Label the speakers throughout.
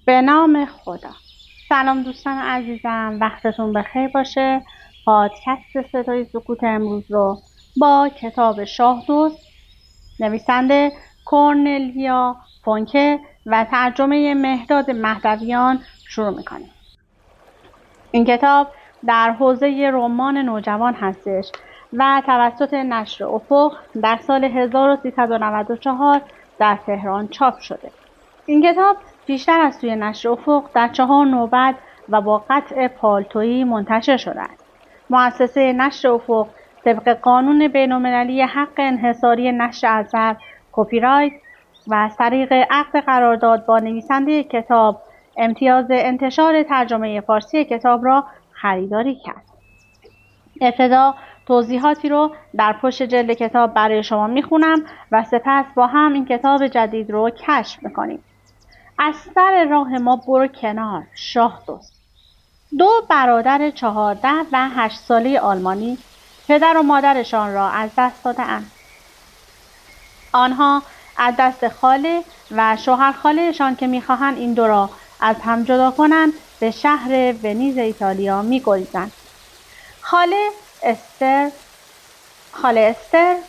Speaker 1: به نام خدا. سلام دوستان عزیزم، وقتتون بخیر باشه. پادکست صدای سکوت امروز رو با کتاب شاه دوست نویسنده کورنلیا فونکه و ترجمه مهداد مهدویان شروع میکنیم. این کتاب در حوزه رمان نوجوان هستش و توسط نشر افق در سال 1394 در تهران چاپ شده. این کتاب بیشتر از توی نشر افق در 4 نوبت و با قطع پالتویی منتشر شده است. مؤسسه نشر افق طبق قانون بین‌المللی حق انحصاری نشر اثر کپی رایت و از طریق عقد قرارداد با نویسنده کتاب امتیاز انتشار ترجمه فارسی کتاب را خریداری کرد. ابتدا توضیحاتی رو در پشت جلد کتاب برای شما میخونم و سپس با هم این کتاب جدید رو کشف میکنیم. از سر راه ما برو کنار، شاه دوست. 2 برادر 14 و 8 ساله آلمانی پدر و مادرشان را از دست دادند. آنها از دست خاله و شوهر خالهشان که میخواهند این دو را از هم جدا کنند به شهر ونیز ایتالیا میگریزند. خاله استر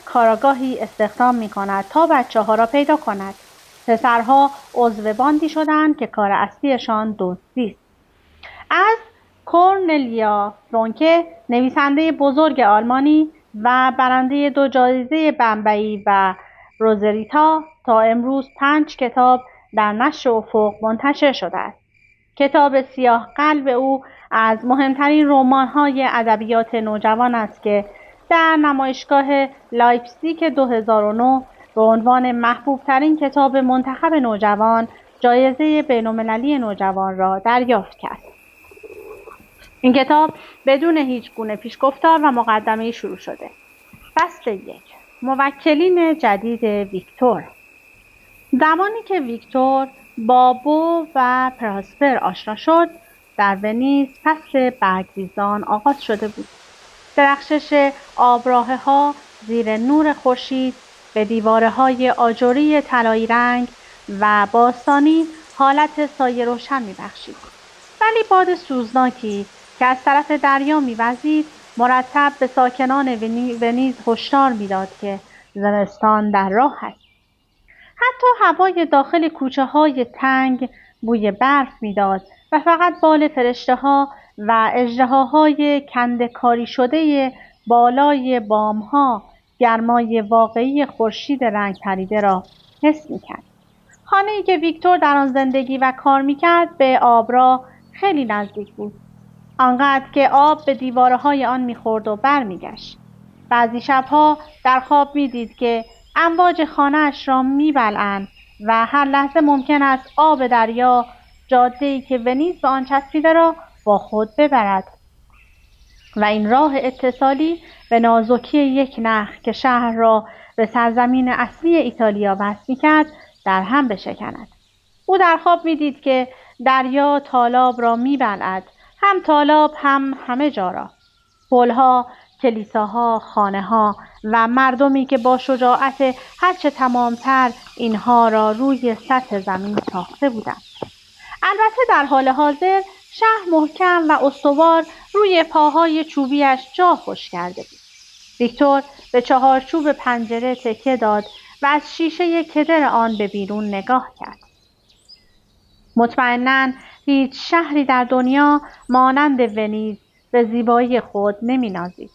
Speaker 1: کاراگاهی استخدام میکند تا بچه‌ها را پیدا کند. پسرها عضو باندی شدند که کار اصلیشان دزدی است. از کورنلیا فونکه، نویسنده بزرگ آلمانی و برنده 2 جایزه بمبئی و روزریتا، تا امروز 5 کتاب در نشر افق منتشر شده است. کتاب سیاه قلب او از مهمترین رمان‌های ادبیات نوجوان است که در نمایشگاه لایپزیگ 2009 به عنوان محبوب ترین کتاب منتخب نوجوان جایزه بین‌المللی نوجوان را دریافت کرد. این کتاب بدون هیچ گونه پیشگفتار و مقدمه‌ای شروع شده. فصل 1. موکلین جدید ویکتور. زمانی که ویکتور با بو و پراسپر آشنا شد، در ونیز فصل برگریزان آغاز شده بود. درخشش آبراهه‌ها زیر نور خورشید به دیوارهای آجری طلایی رنگ و باستانی حالت سایه روشن می‌بخشید. ولی باد سوزناکی که از طرف دریا می‌وزید مرتب به ساکنان ونیز هشدار می‌داد که زمستان در راه است. حتی هوای داخل کوچه‌های تنگ بوی برف می‌داد و فقط بال فرشته‌ها و اژدهاهای کنده‌کاری شده بالای بام‌ها گرمای واقعی خورشید رنگ پریده را حس می‌کرد. خانه‌ای که ویکتور در آن زندگی و کار می‌کرد به آبراه خیلی نزدیک بود. آنقدر که آب به دیوارهای آن می‌خورد و برمیگشت. بعضی شب‌ها در خواب می‌دید که امواج خانه‌اش را می‌بلعند و هر لحظه ممکن است آب دریا جاده‌ای که ونیز به آن چسبیده را با خود ببرد و این راه اتصالی به نازکی یک نخ که شهر را به سرزمین اصلی ایتالیا وصل می‌کرد در هم بشکند. او در خواب می‌دید که دریا تالاب را می‌بلعد، هم تالاب هم همه جا را. پل‌ها، کلیساها، خانه‌ها و مردمی که با شجاعت هرچه تمامتر اینها را روی سطح زمین ساخته بودند. البته در حال حاضر شهر محکم و استوار روی پاهای چوبیش جا خوش کرده بود. ویکتور به چهارچوب پنجره تکیه داد و از شیشه کدر آن به بیرون نگاه کرد. مطمئناً هیچ شهری در دنیا مانند ونیز به زیبایی خود نمی‌نازید.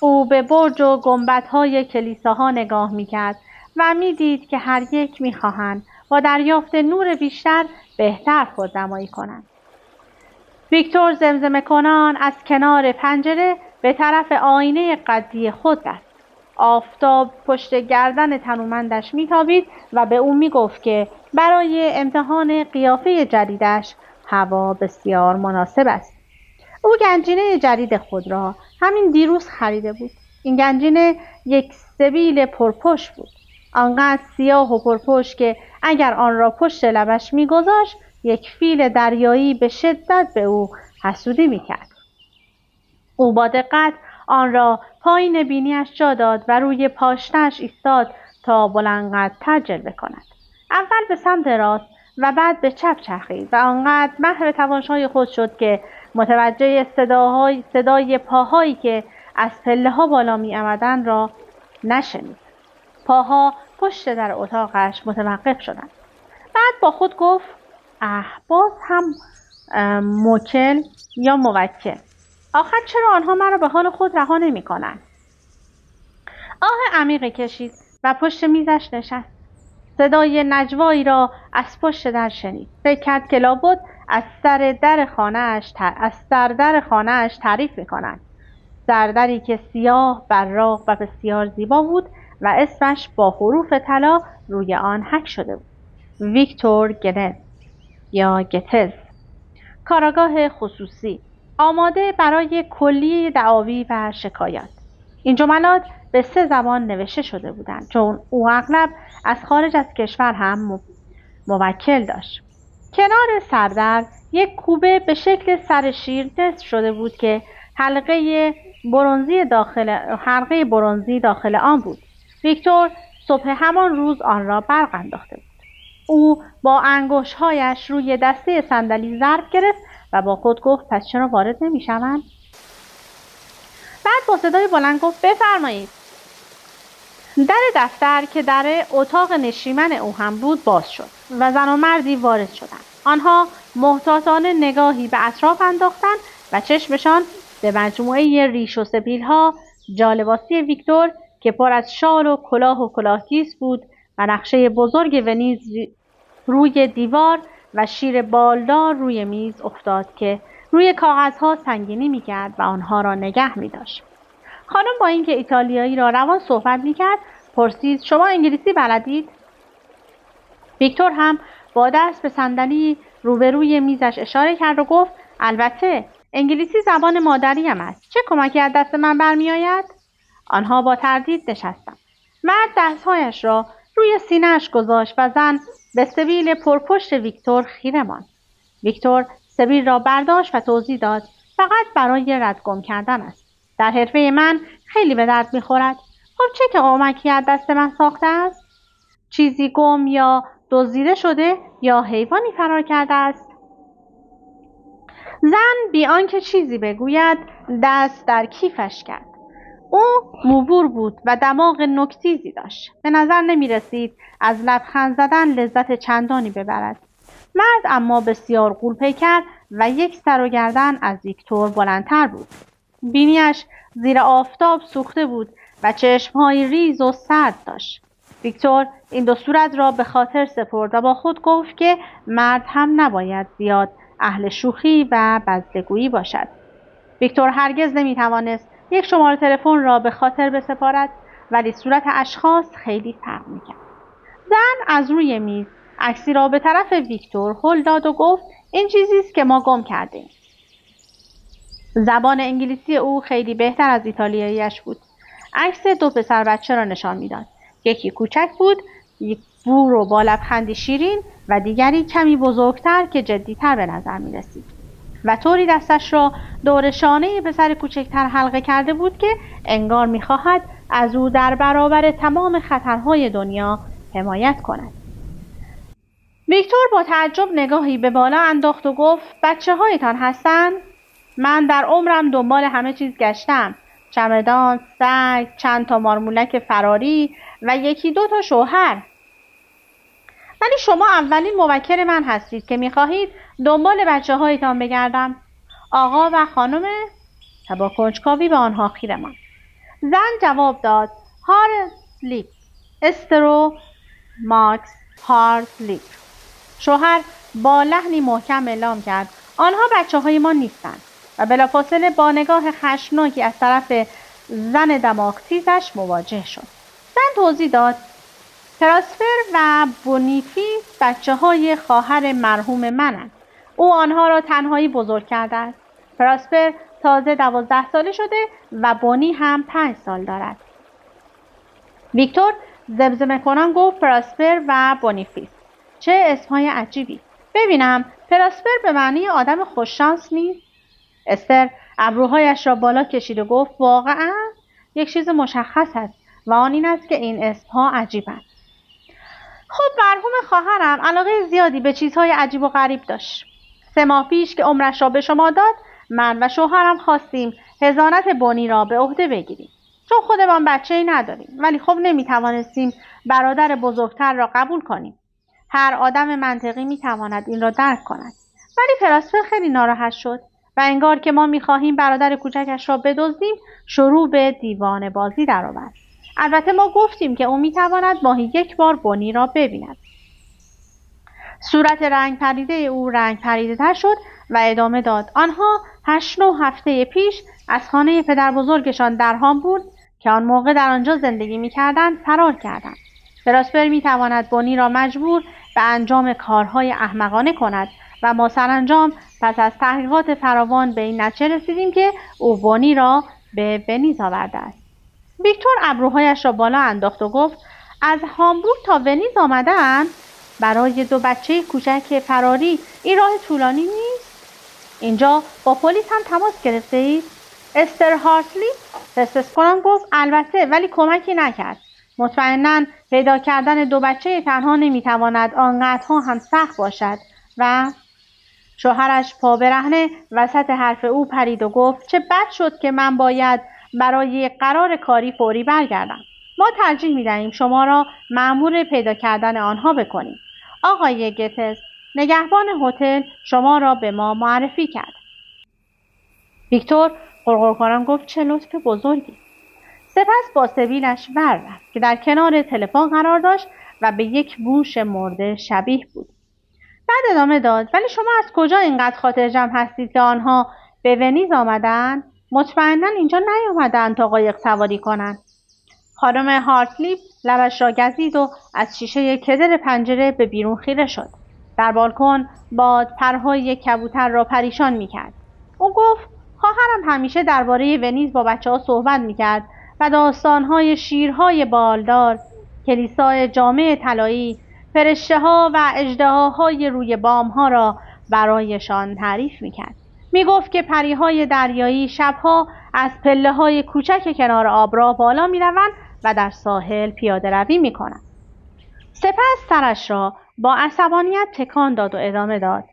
Speaker 1: او به برج و گنبدهای کلیساها نگاه می‌کرد و می‌دید که هر یک می‌خواهند با دریافت نور بیشتر بهتر خودنمایی کنند. ویکتور زمزمه کنان از کنار پنجره به طرف آینه قدی خود رفت. آفتاب پشت گردن تنومندش میتابید و به او میگفت که برای امتحان قیافه جدیدش هوا بسیار مناسب است. او گنجینه جدید خود را همین دیروز خریده بود. این گنجینه یک سبیل پرپشت بود. آنقدر سیاه و پرپشت که اگر آن را پشت لبش میگذاشت یک فیل دریایی به شدت به او حسودی میکرد. او با دقت آن را پایین بینیش جا داد و روی پاشنه‌اش ایستاد تا بلندقدرتر جلوه کند. اول به سمت راست و بعد به چپ چرخید و آنقدر محو تماشای خود شد که متوجه صدای پاهایی که از پله ها بالا می آمدند را نشنید. پاها پشت در اتاقش متوقف شدند. بعد با خود گفت باز هم موکل یا موکل. آخر چرا آنها مرا به حال خود رها نمی کنند؟ آه عمیقی کشید و پشت میزش نشست. صدای نجوایی را از پشت در شنید. فکر کرد که لابد از سردر خانه‌اش تعریف می‌کنند. سردری که سیاه، براق و بسیار زیبا بود و اسمش با حروف طلا روی آن حک شده بود. ویکتور گنز یا گتز. کاراگاه خصوصی، آماده برای کلیه دعاوی و شکایات. این جملات به 3 زبان نوشته شده بودند چون او اغلب از خارج از کشور هم موکل داشت. کنار سردر یک کوبه به شکل سر شیر نصب شده بود که حلقه برنزی داخل آن بود. ویکتور صبح همان روز آن را برق انداخته بود. او با انگشت‌هایش روی دسته صندلی ضرب گرفت و با خود گفت پس چرا وارد نمی‌شوند؟ بعد با صدای بلند گفت بفرمایید. در دفتر که در اتاق نشیمن او هم بود باز شد و زن و مردی وارد شدند. آنها محتاطانه نگاهی به اطراف انداختند و چشمشان به مجموعه ریش و سپیل‌ها، جالباسی ویکتور که پر از شال و کلاه و کلاهگیس بود و نقشه بزرگ ونیز روی دیوار و شیر بالدار روی میز افتاد که روی کاغذها سنگینی می‌کرد و آنها را نگه می‌داشت. خانم با اینکه ایتالیایی را روان صحبت می‌کرد پرسید شما انگلیسی بلدید؟ ویکتور هم با دست به صندلی روبروی میزش اشاره کرد و گفت البته انگلیسی زبان مادریم است. چه کمکی از دست من برمی‌آید؟ آنها با تردید نشستند. مرد دستهایش را روی سینه‌اش گذاشت و زن به سبیل پرپشت ویکتور خیره ماند. ویکتور سبیل را برداشت و توضیح داد فقط برای ردگم کردن است. در حرفه من خیلی به درد می‌خورد. خب چه که کمکی از دست من ساخته است؟ چیزی گم یا دزدیده شده یا حیوانی فرار کرده است؟ زن بی آنکه چیزی بگوید دست در کیفش کرد. او موبور بود و دماغ نوک‌تیزی داشت. به نظر نمی رسید از لبخند زدن لذت چندانی ببرد. مرد اما بسیار غول‌پیکر و یک سر و گردن از ویکتور بلندتر بود. بینیش زیر آفتاب سوخته بود و چشم‌های ریز و سرد داشت. ویکتور این 2 صورت را به خاطر سپرد و با خود گفت که مرد هم نباید زیاد اهل شوخی و بزدگویی باشد. ویکتور هرگز نمی‌توانست یک شماره تلفن را به خاطر بسپارد ولی صورت اشخاص خیلی فرق می‌کرد. زن از روی میز عکسی را به طرف ویکتور هل داد و گفت این چیزی است که ما گم کردیم. زبان انگلیسی او خیلی بهتر از ایتالیایی‌اش بود. عکس 2 پسر بچه را نشان می‌داد. یکی کوچک بود، یک بور و با لبخندی شیرین و دیگری کمی بزرگتر که جدی‌تر به نظر می‌رسید. و طوری دستش را دور شانه پسر کوچکتر حلقه کرده بود که انگار می‌خواهد از او در برابر تمام خطرهای دنیا حمایت کند. ویکتور با تعجب نگاهی به بالا انداخت و گفت بچه‌هایتان هستند؟ من در عمرم دنبال همه چیز گشتم. چمدان، سگ، چند تا مارمولک فراری و 1-2 تا شوهر. ولی شما اولین موکل من هستید که می‌خواهید دنبال بچه‌هایتان بگردم. آقا و خانم و با کنجکاوی به آنها خیره ماند. زن جواب داد هارلیپ استرو ماکس هارلیپ. شوهر با لحنی محکم اعلام کرد آنها بچه‌های ما نیستند و بلافاصله با نگاه خشمناکی از طرف زن دماغ تیزش مواجه شد. زن توضیح داد پراسپر و بونیفیس بچه‌های خواهر مرحوم منند. او آنها را تنهایی بزرگ کرده است. پراسپر تازه 12 ساله شده و بونی هم 5 سال دارد. ویکتور زمزمه کنان گفت پراسپر و بونیفیس. چه اسمهای عجیبی. ببینم پراسپر به معنی آدم خوششانس نیست؟ استر ابروهایش را بالا کشید و گفت واقعا یک چیز مشخص است و آن این است که این اسمها عجیبند. خب مرحوم خواهرم علاقه زیادی به چیزهای عجیب و غریب داشت. 3 ماه پیش که عمرش را به شما داد، من و شوهرم خواستیم حضانت بنی را به عهده بگیریم. چون خودمان بچه‌ای نداریم، ولی خب نمیتوانستیم برادر بزرگتر را قبول کنیم. هر آدم منطقی میتواند این را درک کند. ولی پراسپر خیلی ناراحت شد و انگار که ما میخواهیم برادر کوچکش را بدزدیم، شروع به دیوانه بازی درآورد. البته ما گفتیم که او میتواند ماهی 1 بار بنی را ببیند. صورت رنگ پریده او رنگ پریده تر شد و ادامه داد. آنها 8-9 هفته پیش از خانه پدر بزرگشان در هامبورگ که آن موقع در آنجا زندگی میکردند فرار کردند. پراسپر میتواند بنی را مجبور به انجام کارهای احمقانه کند و ما سرانجام پس از تحقیقات فراوان به این نتیجه رسیدیم که او بنی را به ونیز آورده است. ویکتور ابروهایش را بالا انداخت و گفت از هامبورگ تا ونیز آمده‌اند؟ برای 2 بچه کوچک فراری این راه طولانی نیست؟ اینجا با پلیس هم تماس گرفته اید؟ استر هارتلی پرسپر کنان گفت البته، ولی کمکی نکرد. مطمئناً پیدا کردن 2 بچه تنها نمیتواند آنقدرها هم سخت باشد و شوهرش پا برهنه وسط حرف او پرید و گفت چه بد شد که من باید برای قرار کاری فوری برگردم. ما ترجیح می‌دهیم شما را مأمور پیدا کردن آنها بکنیم. آقای گتس، نگهبان هتل شما را به ما معرفی کرد. ویکتور غرغر کنان گفت چه لطف بزرگی. سپس با سبیلش ور رفت که در کنار تلفن قرار داشت و به یک موش مرده شبیه بود. بعد ادامه داد ولی شما از کجا اینقدر خاطر جمع هستید که آنها به ونیز آمدند؟ مطمئناً اینجا نیامدند تا قایق سواری کنند. خانم هارتلیپ لبش را گزید و از شیشه کدر پنجره به بیرون خیره شد. در بالکن باد پرهای کبوتر را پریشان می‌کرد. او گفت خواهرم همیشه درباره ونیز با بچه‌ها صحبت می‌کرد و داستان‌های شیرهای بالدار، کلیسای جامع طلایی، فرشته‌ها و اژدهاهای روی بام‌ها را برایشان تعریف می‌کرد. می‌گفت که پریهای دریایی شب‌ها از پله‌های کوچک کنار آب را بالا می‌روند و در ساحل پیاده روی می‌کنند. سپس سرش را با عصبانیت تکان داد و ادامه داد.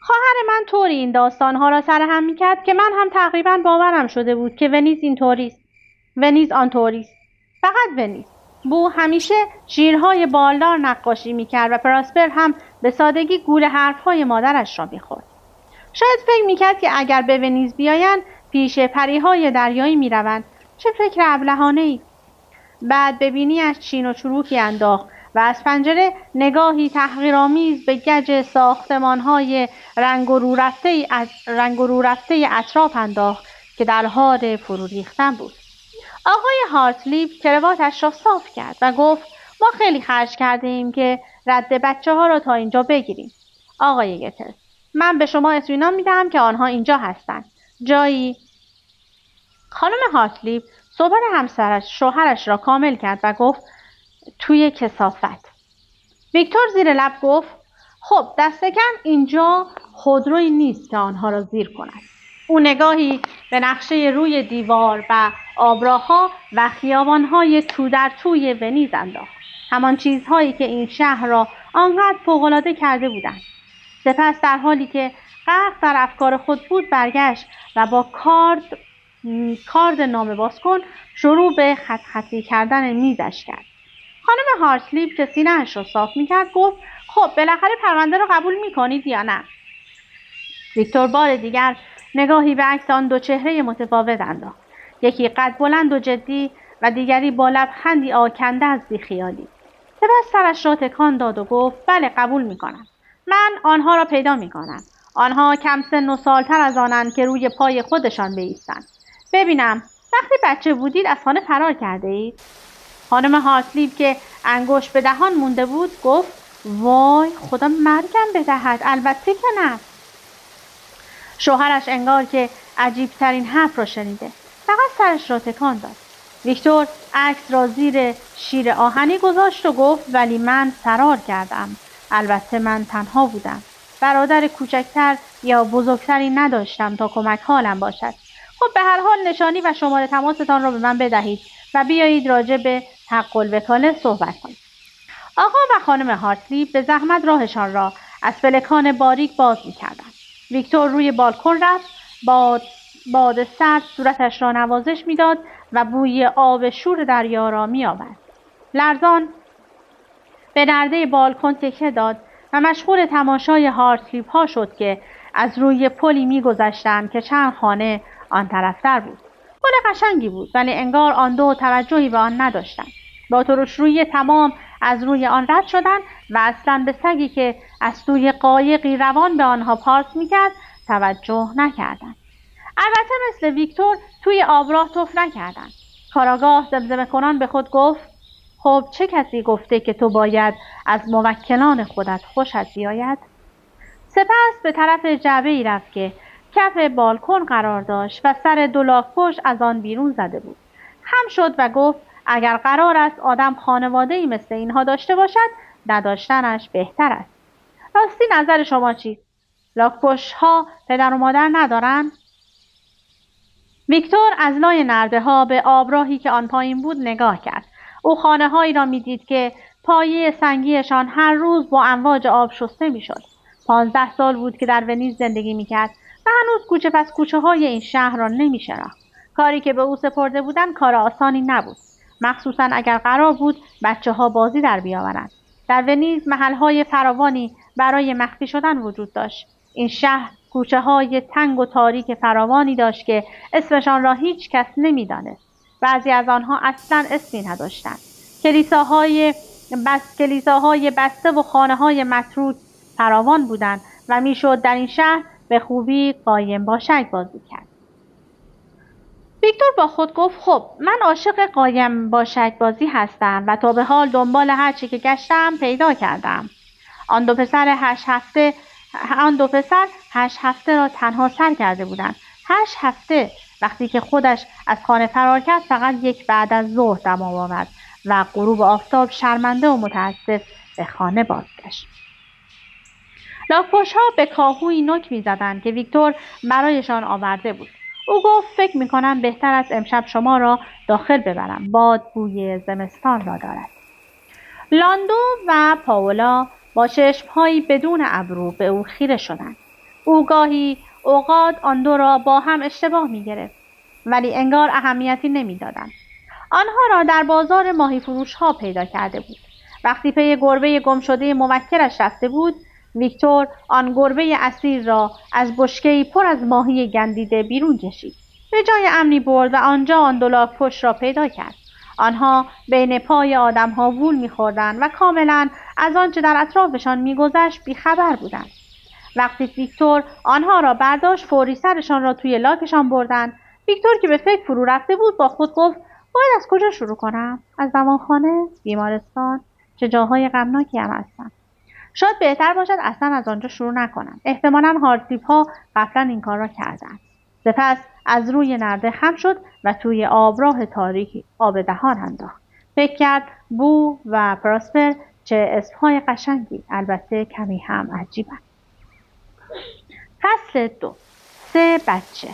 Speaker 1: خواهر من طوری این داستان‌ها را سرهم می‌کرد که من هم تقریباً باورم شده بود که ونیز اینطوریست. ونیز آنطوریست. فقط ونیز. بو همیشه شیرهای بالدار نقاشی می‌کرد و پراسپر هم به سادگی گول حرف‌های مادرش را می‌خورد. شاید فکر می‌کرد که اگر به ونیز بیایند پیش پریهای دریایی می‌روند. چه فکر ابلهانه‌ای. بعد به بینی‌اش چین و چروکی انداخت و از پنجره نگاهی تحقیرآمیز به گنج ساختمان‌های رنگ و رو رفته اطراف انداخت که در حال فرو ریختن بود. آقای هارتلیپ کراواتش را صاف کرد و گفت ما خیلی خرج کرده ایم که رد بچه‌ها را تا اینجا بگیریم. آقای گتس، من به شما اطمینان می‌دهم که آنها اینجا هستند. جایی. خانم هارتلیپ صحبت شوهرش را کامل کرد و گفت توی کثافت. ویکتور زیر لب گفت خب دست کم اینجا خودرویی نیست که آنها را زیر کند. او نگاهی به نقشه روی دیوار و آبراها و خیابان‌های تو در توی ونیز انداخت. همان چیزهایی که این شهر را آنقدر فوق‌العاده کرده بودند. سپس در حالی که غرق در افکار خود بود برگشت و با کارد نامه باز کن شروع به خط خطی کردن میزش کرد. خانم هارتلیپ که سینه‌اش را صاف می‌کرد گفت خب بالاخره پرونده را قبول می‌کنید یا نه؟ ویکتور بار دیگر نگاهی به عکس آن 2 چهره متفاوت انداخت. یکی قد بلند و جدی و دیگری با لبخندی آکنده از بیخیالی. سپس سرش را تکان داد و گفت بله قبول می‌کنم. من آنها را پیدا می‌کنم. آنها کم سن و سالتر از آنند که روی پای خودشان بایستند. ببینم وقتی بچه بودید از خانه فرار کرده اید؟ خانم هارتلیپ که انگشت به دهان مونده بود گفت وای خدا مرگم بدهد، البته که نه. شوهرش انگار که عجیبترین حرف را شنیده فقط سرش را تکان داد. ویکتور عکس را زیر شیر آهنی گذاشت و گفت ولی من فرار کردم. البته من تنها بودم. برادر کوچکتر یا بزرگتری نداشتم تا کمک حالم باشد. خب به هر حال نشانی و شماره تماستان را به من بدهید و بیایید راجع به حق الوکاله صحبت کنیم. آقا و خانم هارتلی به زحمت راهشان را از پلکان باریک باز می‌کردند. ویکتور روی بالکن رفت. باد سرد صورتش را نوازش می‌داد و بوی آب شور دریا را می‌آورد. لرزان به نرده بالکن تکیه داد و مشغول تماشای هارتلی‌ها شد که از روی پلی می‌گذشتند که چند خانه آن طرفتر بود. پل قشنگی بود، ولی انگار آن دو توجهی به آن نداشتند. با ترشرویی تمام از روی آن رد شدند و اصلاً به سگی که از توی قایقی روان به آنها پارس می‌کرد توجه نکردند. البته مثل ویکتور توی آبراه توف نکردند. کاراگاه زمزمه کنان به خود گفت: خب چه کسی گفته که تو باید از موکلان خودت خوشت بیاید؟ سپس به طرف جعبه‌ای رفت که کف بالکن قرار داشت و سر دو لاک‌پشت از آن بیرون زده بود. خم شد و گفت: اگر قرار است آدم خانواده‌ای مثل اینها داشته باشد، نداشتنش بهتر است. راستی نظر شما چیست؟ لاک‌پشت‌ها پدر و مادر ندارند؟ ویکتور از لای نرده‌ها به آبراهی که آن پایین بود نگاه کرد. او خانه‌هایی را می‌دید که پایه سنگیشان هر روز با امواج آب شسته می‌شد. 15 سال بود که در ونیز زندگی می‌کرد و هنوز کوچه پس کوچه‌های این شهر را نمی‌شناخت. کاری که به او سپرده بودند کار آسانی نبود، مخصوصاً اگر قرار بود بچه‌ها بازی در بیاورند. در ونیز محل‌های فراوانی برای مخفی شدن وجود داشت. این شهر کوچه‌های تنگ و تاریک فراوانی داشت که اسمشان را هیچ کس نمی‌دانست. بعضی از آنها اصلاً اسمی نداشتند. کلیساهای بسته و خانه‌های متروک فراوان بودند و میشد در این شهر به خوبی قایم باشک بازی کرد. ویکتور با خود گفت: خب من عاشق قایم باشک بازی هستم و تا به حال دنبال هر چی که گشتم پیدا کردم. آن دو پسر 8 هفته را تنها سر کرده بودند. 8 هفته. وقتی که خودش از خانه فرار کرد فقط یک بعد از ظهر دمام آورد و غروب آفتاب شرمنده و متاسف به خانه بازگشت. لاک‌پشت‌ها به کاهویی نوک می‌زدند که ویکتور برایشان آورده بود. او گفت: فکر می‌کنم بهتر است امشب شما را داخل ببرم. باد بوی زمستان را دارد. لاندو و پاولا با چشم‌هایی بدون ابرو به او خیره شدند. او گاهی اوقات آن دو را با هم اشتباه می‌گرفت، ولی انگار اهمیتی نمی‌دادند. آنها را در بازار ماهی فروش‌ها پیدا کرده بود. وقتی پی گربه گمشده موکلش رفته بود، ویکتور آن گربه اسیر را از بشکه‌ای پر از ماهی گندیده بیرون کشید. به جای امنی برد و آنجا آن دو لاک‌پشت را پیدا کرد. آنها بین پای آدم‌ها وول می‌خوردند و کاملاً از آنچه در اطرافشان می‌گذشت بیخبر بودند. وقتی ویکتور آنها را برداشت، فوری سرشان را توی لاکشان بردند. ویکتور که به فکر فرو رفته بود با خود گفت: باید از کجا شروع کنم؟ از زمانخانه؟ بیمارستان؟ چه جاهای غمناکی هم هستند. شاید بهتر باشد اصلا از آنجا شروع نکنم. احتمالاً هارتلی‌ها قبلا این کار را کردند. سپس از روی نرده خم شد و توی آبراه تاریکی آب دهان انداخت. فکر کرد بو و پراسپر چه اسمهای قشنگی، البته کمی هم عجیبند. فصل 2. 3 بچه.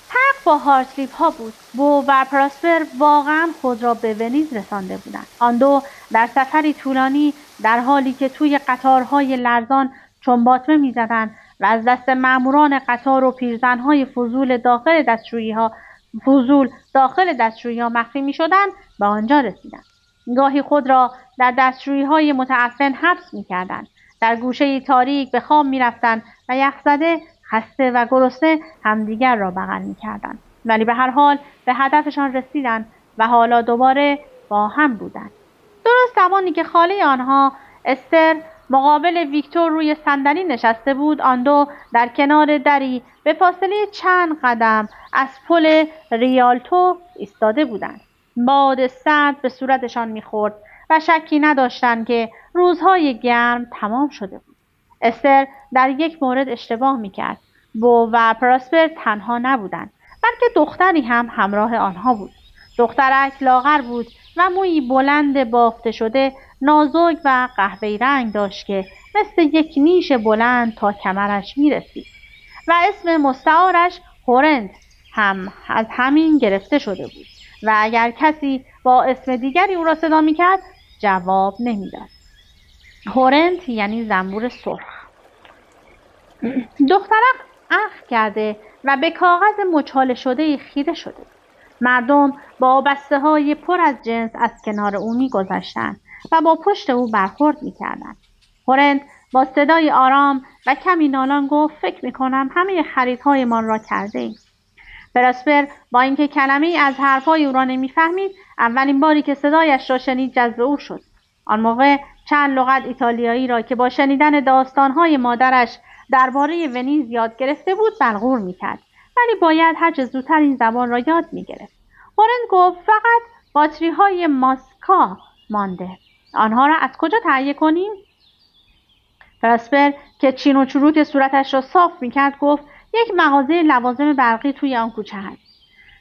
Speaker 1: حق با هارتلی‌ها بود. بو و پراسپر واقعا خود را به ونیز رسانده بودند. آن دو در سفری طولانی در حالی که توی قطارهای لرزان چنباتمه می‌زدند و از دست ماموران قطار و پیرزن‌های فضول داخل دستشویی‌ها مخفی می‌شدند به آنجا رسیدند. گاهی خود را در دستشویی‌های متعفن حبس می‌کردند. در گوشه‌ای تاریک به خواب می‌رفتند و یخزده، خسته و گرسنه همدیگر را بغل می‌کردند. ولی به هر حال به هدفشان رسیدند و حالا دوباره با هم بودند. درست زمانی که خاله آنها استر مقابل ویکتور روی صندلی نشسته بود، آن دو در کنار دری به فاصله چند قدم از پل ریالتو ایستاده بودند. باد سرد به صورتشان می‌خورد و شکی نداشتند که روزهای گرم تمام شده بود. استر در یک مورد اشتباه می‌کرد. بو و پراسپر تنها نبودند، بلکه دختری هم همراه آنها بود. دخترک لاغر بود و مویی بلند بافته شده، نازک و قهوه‌ای رنگ داشت که مثل یک نیش بلند تا کمرش می‌رسید و اسم مستعارش هورند هم از همین گرفته شده بود و اگر کسی با اسم دیگری او را صدا می‌کرد جواب نمیداد. هورنت یعنی زنبور سرخ. دخترک اخم کرده و به کاغذ مچاله شده خیره شده. مردم با بسته های پر از جنس از کنار او می‌گذشتند و با پشت او برخورد می‌کردند. هورنت با صدای آرام و کمی نالان گفت فکر می‌کنم همه خریدهایمان را کرده‌ایم. پراسپر با اینکه کلمه‌ای از حرف‌های او را نمی‌فهمید، اولین باری که صدایش را شنید جذب او شد. آن موقع چند لغت ایتالیایی را که با شنیدن داستان‌های مادرش درباره ونیز یاد گرفته بود بلغور می‌کرد، ولی باید هر چه زودتر این زبان را یاد می‌گرفت. هورنت گفت فقط باتری‌های ماسکا مانده. آنها را از کجا تهیه کنیم؟ پراسپر که چین و چروک صورتش را صاف می‌کرد گفت یک مغازه لوازم برقی توی آن کوچه هست.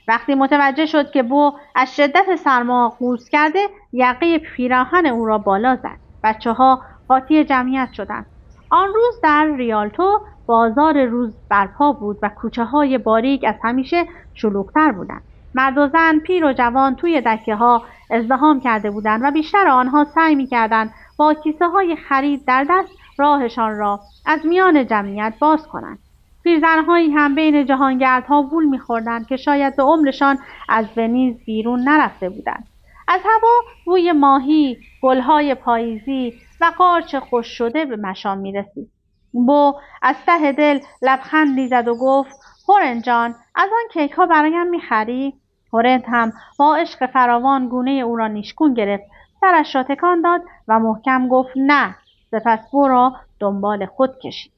Speaker 1: وقتی متوجه شد که بو از شدت سرما قوز کرده، یقه پیراهن او را بالا زد. بچه‌ها قاطی جمعیت شدند. آن روز در ریالتو بازار روز برپا بود و کوچه‌های باریک از همیشه شلوغ‌تر بودند. مرد و زن، پیر و جوان توی دکه‌ها ازدحام کرده بودند و بیشتر آنها سعی می‌کردند با کیسه‌های خرید در دست راهشان را از میان جمعیت باز کنند. پیرزن‌هایی هم بین جهانگردها وول می‌خوردند که شاید به عمرشان از ونیز بیرون نرفته بودند. از هوا بوی ماهی، گل‌های پاییزی و قارچ خشک شده به مشام می‌رسید. بو از ته دل لبخندی زد و گفت هورنت جان، از آن کیک‌ها برایم می‌خری؟ هورنت هم با عشق فراوان گونه او را نیشگون گرفت، سرش را تکان داد و محکم گفت نه. سپس بو را دنبال خود کشید.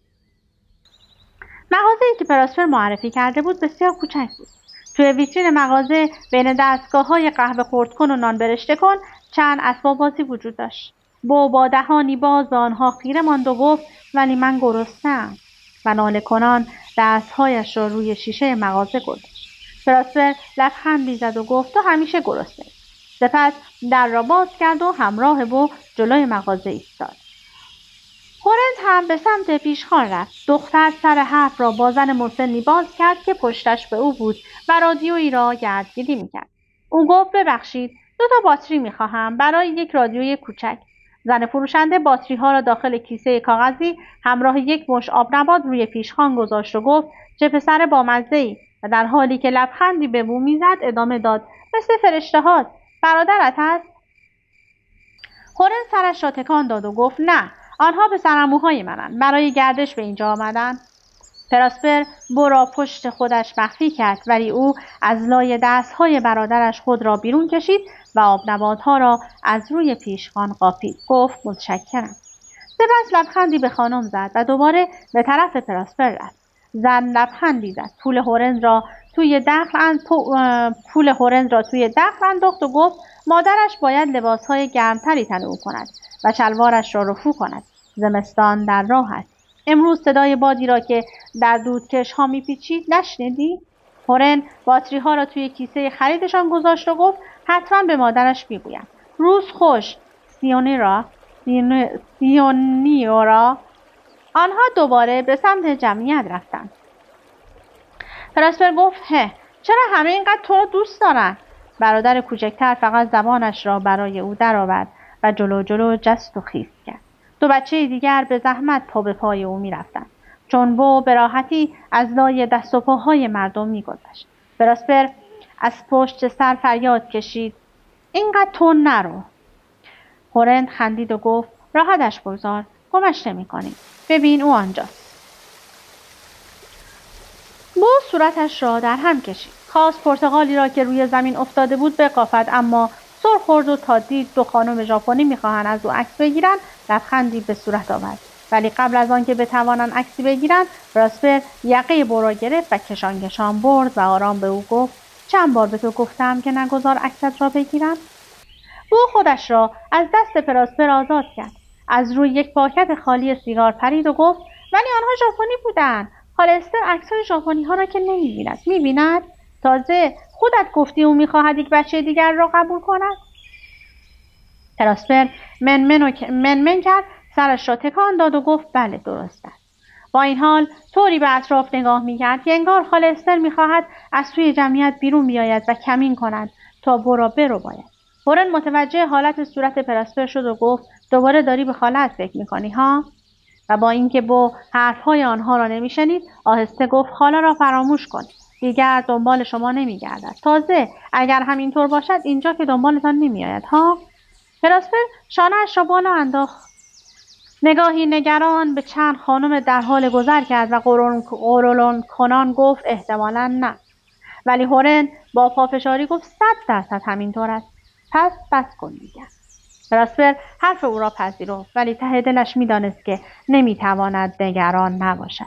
Speaker 1: مغازه‌ای که پراسپر معرفی کرده بود بسیار کوچک بود. توی ویترین مغازه بین دستگاه‌های قهوه خرد کن و نان برشته کن چند اسباب بازی وجود داشت. با دهانی باز به آنها خیره ماند و گفت ولی من گرسنه‌ام و ناله کنان دستهایش را روی شیشه مغازه گذاشت. پراسپر لبخندی زد و گفت تو همیشه گرسنه‌ای. سپس در را باز کرد و همراه بو جلوی مغازه ایستاد. هورنت هم به سمت پیشخوان رفت. دختر سر حرف را با زن مسنی باز کرد که پشتش به او بود و رادیویی را گردگیری میکرد. او گفت ببخشید 2 باتری میخواهم برای یک رادیوی کوچک. زن فروشنده باتری ها را داخل کیسه کاغذی همراه یک مشت آب نبات روی پیشخوان گذاشت و گفت چه پسر بامزه‌ای، و در حالی که لبخندی به بو میزد ادامه داد مثل فرشته هاست. برادرت هست؟ هورنت سرش را تکان داد و گفت نه، آنها پسرعموهای منن. برای گردش به اینجا آمدن. پراسپر بو را پشت خودش مخفی کرد، ولی او از لای دستهای برادرش خود را بیرون کشید و آب نباتها را از روی پیشخوان قاپید. گفت متشکرم. سپس لبخندی به خانم زد و دوباره به طرف پراسپر رفت. زن لبخندی زد. پول هورنت را توی دخل انداخت و گفت مادرش باید لباسهای گرمتری تن او کند و شلوارش را رفو کند. زمستان در راه است. امروز صدای بادی را که در دودکش ها میپیچید نشنیدی؟ هورنت باتری ها را توی کیسه خریدشان گذاشت و گفت حتما به مادرش میگویم. روز خوش سیونیورا. آنها دوباره به سمت جمعیت رفتند. پراسپر گفت چرا همه اینقدر تو را دوست دارن؟ برادر کوچکتر فقط زبانش را برای او درآورد و جلو جلو جست و خیز کرد. 2 بچه دیگر به زحمت پا به پای او می‌رفتند، چون بو به راحتی از لای دست و پاهای مردم می‌گذشت. پراسپر از پشت سر فریاد کشید اینقدر تون نرو. هورنت خندید و گفت راحتش بگذار، گمش نمی‌کنی. ببین او آنجاست. بو صورتش را در هم کشید. خواست پرتقالی را که روی زمین افتاده بود بقافد، اما سر خورد و تا دید 2 خانم ژاپنی می‌خواهند از او عکس بگیرند لبخندی به صورت آورد. ولی قبل از آن که بتوانند عکسی بگیرند پراسپر یقه بو را گرفت و کشان برد و آرام به او گفت چند بار به تو گفتم که نگذار عکست را بگیرم؟ بو خودش را از دست پراسپر آزاد کرد. از روی یک پاکت خالی سیگار پرید و گفت ولی آنها ژاپنی بودند. خاله استر عکس‌های ژاپنی ها را که نمی‌بیند. می‌بیند؟ تازه خودت گفتی او می‌خواهد یک بچه دیگر را قبول کند. پراسپر منمن کرد، سرش را تکان داد و گفت بله درست است. با این حال طوری به اطراف نگاه می‌کرد که انگار خاله استر می‌خواهد از توی جمعیت بیرون بیاید و کمین کند تا بو را برو باید. هورن متوجه حالت صورت پراسپر شد و گفت دوباره داری به خاله‌ات فکر میکنی ها؟ و با اینکه با حرفهای آنها را نمیشنید آهسته گفت خاله را فراموش کن، دیگر دنبال شما نمیگردد. تازه اگر همینطور باشد اینجا که دنبالتان نمیآید ها؟ پراسپر شانه‌اش را بالا انداخت، نگاهی نگران به چند خانم در حال گذر کرد و قرولان کنان گفت احتمالاً نه. ولی هورن با پافشاری گفت 100% همینطور است. پس بس کن دیگر. پراسپر حرف او را پذیرفت ولی ته دلش میدانست که نمیتواند نگران نباشد.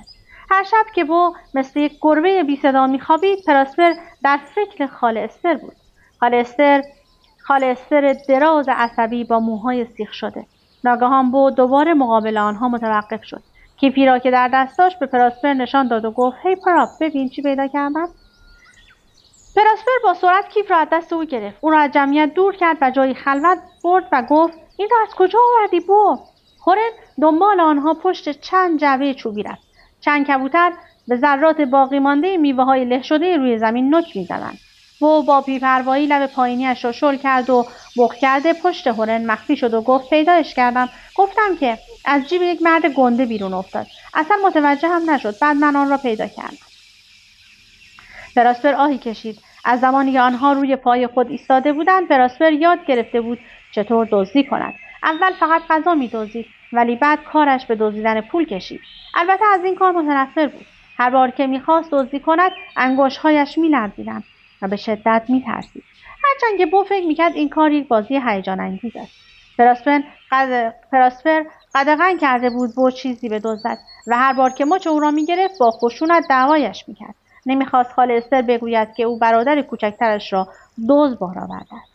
Speaker 1: هر شب که بو مثل یک گربه بی صدا میخوابید پراسپر در فکر خاله استر بود. خاله استر دراز عصبی با موهای سیخ شده. ناگهان بو دوباره مقابل آنها متوقف شد. کیفی را که در دست داشت به پراسپر نشان داد و گفت هی پراپ ببین چی پیدا کردم. پراسپر با سرعت کیف را از دست او گرفت، او را از جمعیت دور کرد و جایی خلوت برد و گفت این را از کجا آوردی بو؟ هورن دنبال آنها پشت چند جعبه چوبی رفت. چند کبوتر به ذرات باقی مانده میوه های له شده روی زمین نوک می‌زدند. بو با بی‌پروایی لب پایینی‌اش را شل کرد و بغ کرده پشت هورن مخفی شد و گفت پیدایش کردم. گفتم که از جیب یک مرد گنده بیرون افتاد. اصلا متوجه هم نشد. بعد من آن را پیدا کردم. پراسپر آهی کشید. از زمانی که آنها روی پای خود ایستاده بودند پراسپر یاد گرفته بود چطور دزدی کند. اول فقط غذا می‌دزدید ولی بعد کارش به دزدیدن پول کشید. البته از این کار متنفر بود. هر بار که می‌خواست دزدی کند انگشت‌هایش می‌لرزیدند و به شدت می‌ترسید. هرچند که بو فکر می‌کرد این کار یک بازی هیجان انگیز است. پراسپر قدغن کرده بود بو چیزی بدزدد و هر بار که مچ او را می‌گرفت با خشونت دعوایش می‌کرد. نمیخواست خاله استر بگوید که او برادر کوچکترش را دزد بار آورده است.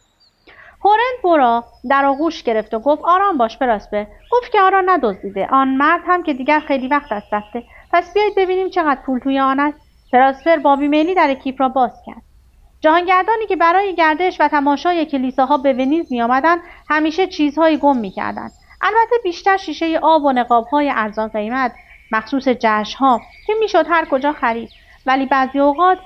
Speaker 1: هورن بورا در آغوش گرفت و گفت آرام باش پراسپر. گفت که آرام ندزدیده. آن مرد هم که دیگر خیلی وقت از رفته. پس بیایید ببینیم چقدر پول توی آن است. پراسپر با بیمیلی در کیف را باز کرد. جهانگردانی که برای گردش و تماشای کلیساها به ونیز می آمدند همیشه چیزهایی گم می کردند. البته بیشتر شیشه آب و نقاب‌های ارزان قیمت مخصوص جشن‌ها که میشد هر کجا خرید. ولی بعضی اوقات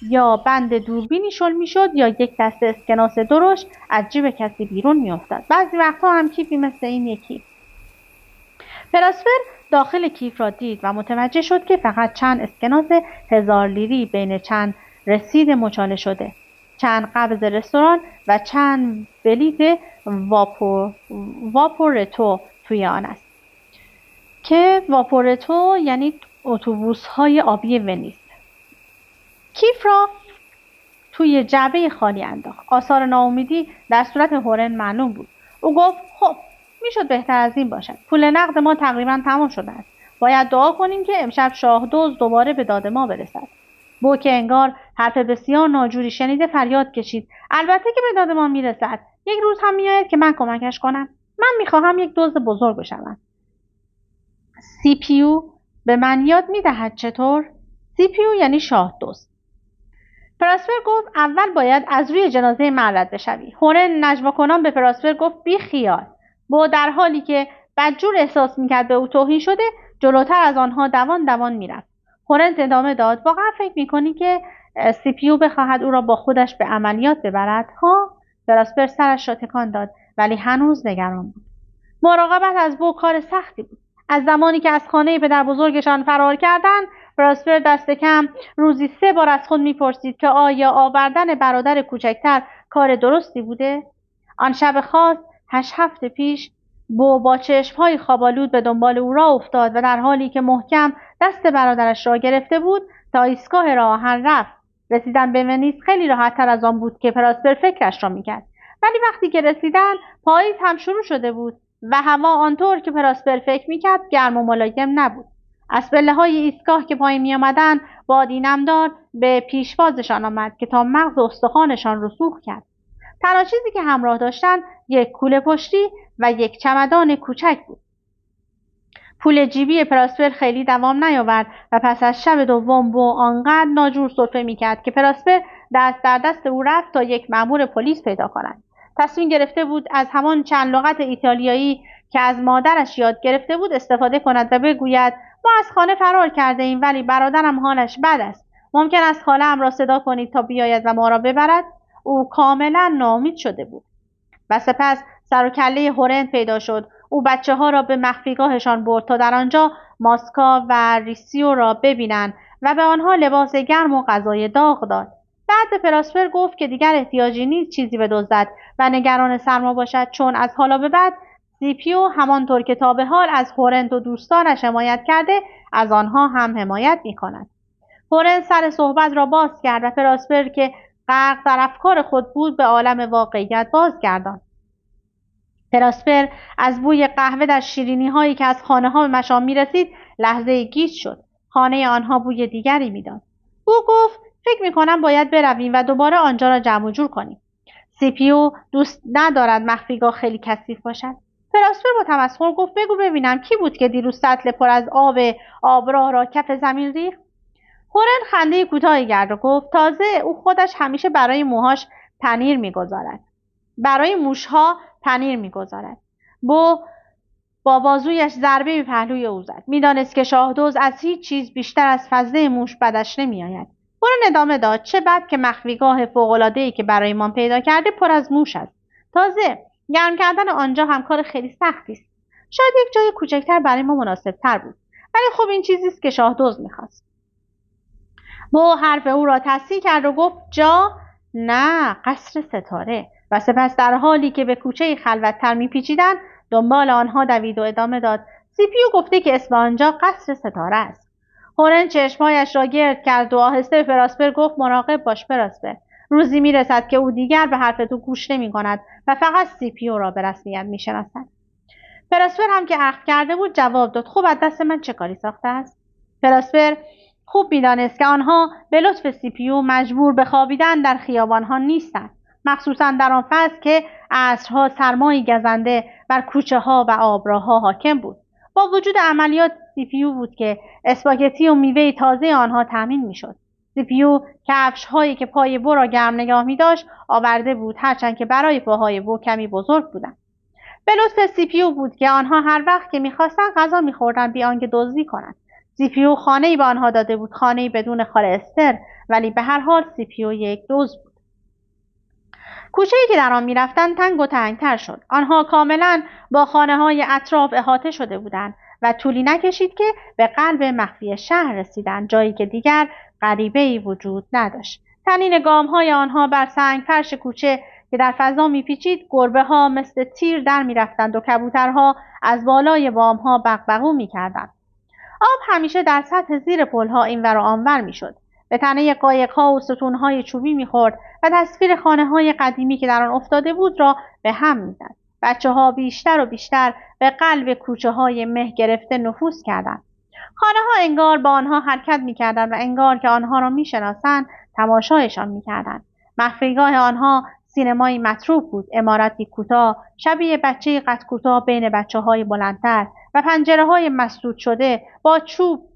Speaker 1: یا بند دوربینی شل میشد یا یک دسته اسکناس درشت از جیب کسی بیرون میافتاد. بعضی وقتها هم کیفی مثل این یکی. پراسپر داخل کیف را دید و متوجه شد که فقط چند اسکناس 1000 لیری بین چند رسید مچاله شده، چند قبض رستوران و چند بلیت واپورتو توی آن است که واپورتو یعنی اتوبوس‌های آبی ونیز. کیف را توی جعبه خالی انداخت. آثار ناامیدی در صورت هورن معلوم بود. او گفت خب میشد بهتر از این باشد. پول نقد ما تقریبا تمام شده است. باید دعا کنیم که امشب شاه دزد دوباره به داد ما برسد. بو که انگار حرف بسیار ناجوری شنیده فریاد کشید. البته که به داد ما میرسد. یک روز هم میآید که من کمکش کنم. من میخواهم یک دزد بزرگ بشوم. سی پیو به من یاد میدهد چطور؟ سی پیو یعنی شاه دزد. پراسپر گفت اول باید از روی جنازه من رد بشوی. هورن نجوا کنان به پراسپر گفت بی خیال. بو در حالی که بدجور احساس میکرد به او توهین شده جلوتر از آنها دوان دوان میرفت. هورن ادامه داد واقعا فکر میکنی که سی پیو بخواهد او را با خودش به عملیات ببرد ها؟ پراسپر سرش را تکان داد ولی هنوز نگران بود. مراقبت از بو کار سختی بود. از زمانی که از خانه پدر بزرگشان فرار کردند پراسپر دست کم روزی 3 بار از خود میپرسید که آیا آوردن برادر کوچکتر کار درستی بوده؟ آن شب خاص 8 هفته پیش بو با چشمهای خوابالود به دنبال او راه افتاد و در حالی که محکم دست برادرش را گرفته بود تا ایستگاه راه آهن رفت. رسیدن به ونیز خیلی راحت‌تر از آن بود که پراسپر فکرش را میکرد. ولی وقتی که رسیدن پاییز هم شروع شده بود و هوا آنطور که پراسپر فکر میکرد گرم و ملایم نبود. از پله‌های ایستگاه که پایین می‌آمدند بادی نمدار به پیشوازشان آمد که تا مغز استخوانشان رسوخ کرد. تنها چیزی که همراه داشتند یک کوله پشتی و یک چمدان کوچک بود. پول جیبی پراسپر خیلی دوام نیاورد و پس از شب دوم بو آنقدر ناجور سرفه می‌کرد که پراسپر دست در دست او رفت تا یک مأمور پلیس پیدا کند. تصمیم گرفته بود از همان چند لغت ایتالیایی که از مادرش یاد گرفته بود استفاده کند و بگوید ما از خانه فرار کرده ایم ولی برادرم حالش بد است. ممکن است خاله‌ام را صدا کنید تا بیاید و ما را ببرد؟ او کاملا ناامید شده بود. و سپس سر و کله هورن پیدا شد. او بچه ها را به مخفیگاهشان برد تا در آنجا ماسکا و ریسیو را ببینند و به آنها لباس گرم و غذای داغ داد. بعد به پراسپر گفت که دیگر احتیاجی نیست چیزی بدزدد و نگران سرما باشد، چون از حالا به بعد سیپیو همانطور که تا به حال از هورن و دوستانش حمایت کرده از آنها هم حمایت می‌کند. هورن سر صحبت را باز کرد و پراسپر که غرق در افکار خود بود به عالم واقعیت بازگرداند. پراسپر از بوی قهوه در شیرینی هایی که از خانه ها به مشام می رسید لحظه گیج شد. خانه آنها بوی دیگری میداد. او گفت فکر می کنم باید برویم و دوباره آنجا را جمع و جور کنیم. سیپیو دوست ندارد مخفیگاه خیلی کثیف باشد. پراسپر با تمسخر گفت بگو ببینم کی بود که دیروز سطل پر از آبراه را کف زمین ریخت؟ هورن خنده کوتاهی کرد و گفت تازه او خودش همیشه برای موهاش پنیر میگذارد. برای موشها پنیر میگذارد. با بازویش ضربه به پهلوی او زد. میدانست که شاهدوز از هیچ چیز بیشتر از فضله موش بدش نمیآید. هورن ادامه داد چه بد که مخفیگاه فوق‌العاده‌ای که برایمان پیدا کرده پر از موش است. تازه گرم کردن آنجا هم کار خیلی سختی است. شاید یک جای کوچکتر برای ما مناسب‌تر بود. ولی خب این چیزی است که شاهدوز می‌خواست. با حرف او را تصحیح کرد و گفت جا نه، قصر ستاره. و سپس در حالی که به کوچه خلوت‌تر می‌پیچیدند دنبال آنها دوید و ادامه داد سیپیو گفته که اسم آنجا قصر ستاره است. هورن چشمهایش را گرد کرد و آهسته به پراسپر گفت مراقب باش پراسپر، روزی میرسد که او دیگر به حرف تو گوش نمی‌کند و فقط سیپیو را به رسمیت می‌شناسد. پراسپر هم که عقل کرده بود جواب داد خب از دست من چه کاری ساخته است؟ پراسپر خوب می‌دانست که آنها به لطف سیپیو مجبور به خوابیدن در خیابان‌ها نیستند، مخصوصاً در آن فصل که عصرها سرمایی گزنده بر کوچه‌ها و آبراه‌ها حاکم بود. با وجود عملیات سیپیو بود که اسپاگتی و میوه تازه آنها تامین می‌شد. سیپیو کفش‌هایی که پای بو را گرم نگاه می‌داشت آورده بود، هرچند که برای پاهای بو کمی بزرگ بودند. به لطف سیپیو بود که آنها هر وقت که می‌خواستند غذا می‌خوردند بی آنکه دزدی کنند. سیپیو خانه‌ای به آنها داده بود، خانه‌ای بدون خاله استر، ولی به هر حال سیپیو یک دزد بود. کوچه‌ای که در آن می‌رفتند تنگ و تنگ‌تر شد. آنها کاملاً با خانه‌های اطراف احاطه شده بودند و طولی نکشید که به قلب مخفی شهر رسیدند، جایی که دیگر غریبه‌ای وجود نداشت. طنین گام‌های آنها بر سنگ فرش کوچه که در فضا می‌پیچید، گربه‌ها مثل تیر در می‌رفتند و کبوترها از بالای بام‌ها بغبغو می‌کردند. آب همیشه در سطح زیر پل‌ها اینور و آنور می‌شد. به تنه قایق‌ها و ستون‌های چوبی می‌خورد و تصویر خانه‌های قدیمی که در آن افتاده بود را به هم می‌زد. بچه‌ها بیشتر و بیشتر به قلب کوچه‌های مه گرفته نفوذ کردند. خانه‌ها انگار با آنها حرکت می‌کردند و انگار که آنها را می‌شناسند تماشایشان می‌کردند. مخفیگاه آنها سینمایی متروک بود، عمارتی کوتاه شبیه بچه قد کوتاه بین بچه‌های بلندتر و پنجره‌های مسدود شده با چوب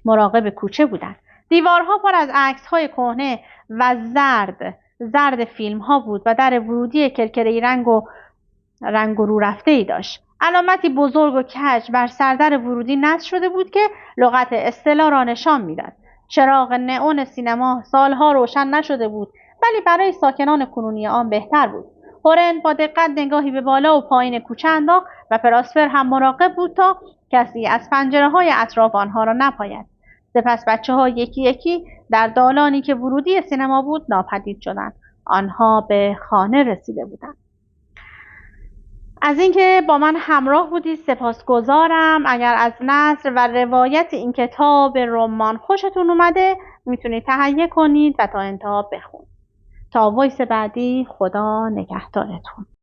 Speaker 1: مراقب کوچه بودند. دیوارها پر از عکس‌های کهنه و زرد فیلم‌ها بود و در ورودی کرکره‌ای رنگ و رو رفته‌ای داشت. علامتی بزرگ و کج بر سردر ورودی نصب شده بود که لغت اصطلاح را نشان می‌داد. چراغ نئون سینما سالها روشن نشده بود، ولی برای ساکنان کنونی آن بهتر بود. هورن با دقت نگاهی به بالا و پایین کوچه انداخت و پراسپر هم مراقب بود تا کسی از پنجره‌های اطراف آنها را نپاید. سپس بچه‌ها یکی یکی در دالانی که ورودی سینما بود ناپدید شدند. آنها به خانه رسیده بودند. از اینکه با من همراه بودید سپاسگزارم. اگر از نثر و روایت این کتاب رمان خوشتون اومده میتونید تهیه کنید و تا انتها بخونید. تا وایس بعدی، خدا نگهدارتون.